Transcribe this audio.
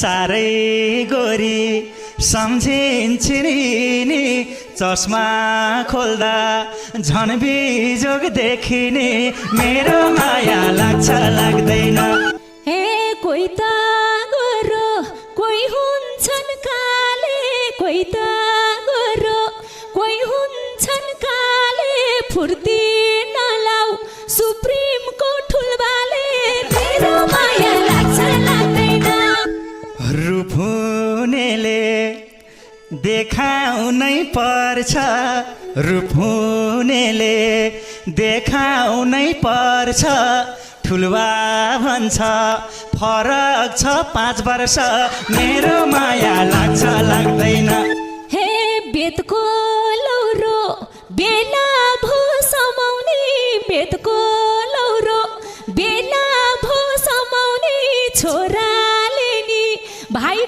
साह्रै गोरी सम्झिन्छिन् नि चस्मा खोल्दा झन् बिजोग देखिने मेरो माया लाग्छ लाग्दैन हे कोही त गोरो कोही हुन्छन् काले कोही त गोरो कोही हुन्छन् काले फुर्ती नलाउ सुप्रिमको ठुलबाले मेरो माया लाग्छ लाग्दैन रूप हुनेले देखाउनै पर्छ रूप हुनेले देखाउनै पर्छ ठुलबा भन्छ फरक छ 5 वर्ष मेरो माया लाग्छ लाग्दैन हे बेतको लौरो बेला भो समाउने बेतको लौरो बेला भो समाउने छोराले नि भाइ